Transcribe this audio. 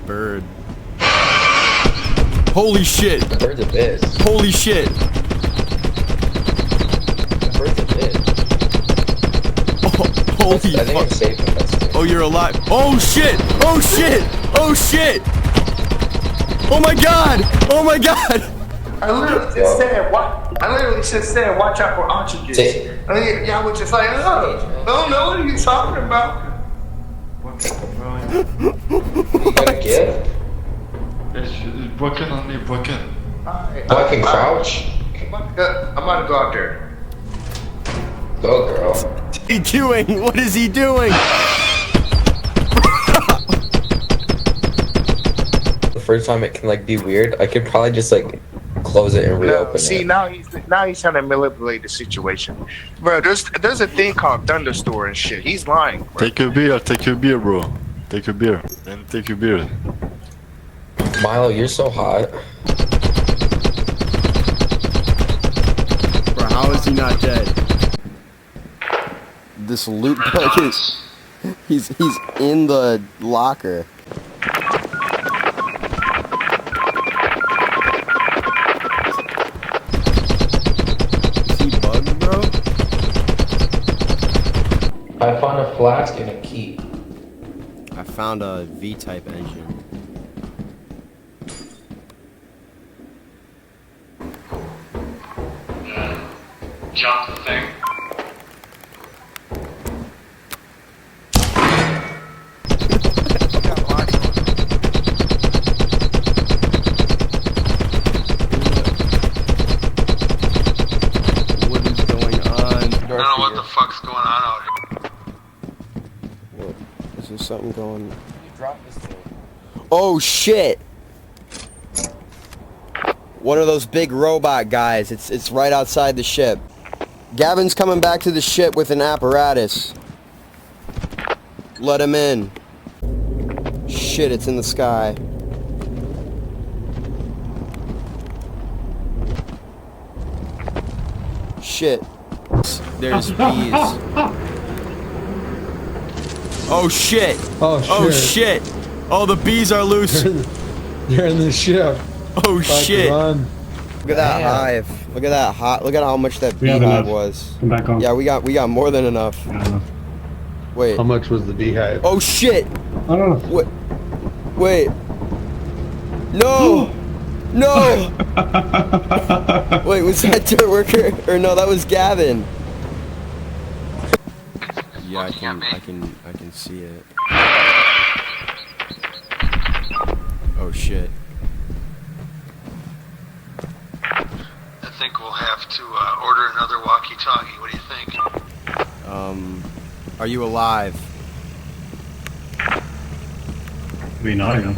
bird. Holy shit! The bird's a bitch. Holy shit! The bird's a bitch. Oh, holy I think I'm fuck! safe with this. Oh, you're alive! Oh shit! Oh shit! Oh shit! Oh my god! Oh my god! I literally just said, watch out for ostriches. Say- I mean, y'all was just like, oh, I don't know what are you talking about. You got a gift? It's broken on me, broken. Alright, Oh, I can crouch? I'm about to go out there. Go, girl. What is he doing? What is he doing? The first time it can, like, be weird, I could probably just, like, close it and reopen See, it. now he's trying to manipulate the situation, bro. There's a thing called thunderstorm and shit. He's lying, bro. Take your beer, bro. Take your beer. And take your beer. Milo, you're so hot. Bro, how is he not dead? This loot bug is... He's in the locker. Is he bugged, bro? I found a flask and a key. I found a V-type engine. Jump the thing. What is going on? I don't know what the fuck's going on out here. What? Is there something going... You dropped this thing. Oh shit! One of those big robot guys. It's right outside the ship. Gavin's coming back to the ship with an apparatus. Let him in. Shit, it's in the sky. Shit. There's bees. Oh shit! Oh shit. Oh shit! Oh, the bees are loose. They're in the ship. Oh About to shit! run. Look at that Damn. hive. Look at that hot. Look at how much that We have beehive enough. was. Come back home. Yeah, we got more than enough. Wait. How much was the beehive? Oh shit! I don't know. What? Wait. No! No! Wait, was that dirt worker? Or no, that was Gavin. Yeah, I can see it. Oh shit. I think we'll have to order another walkie-talkie. What do you think? Are you alive? We Nottingham.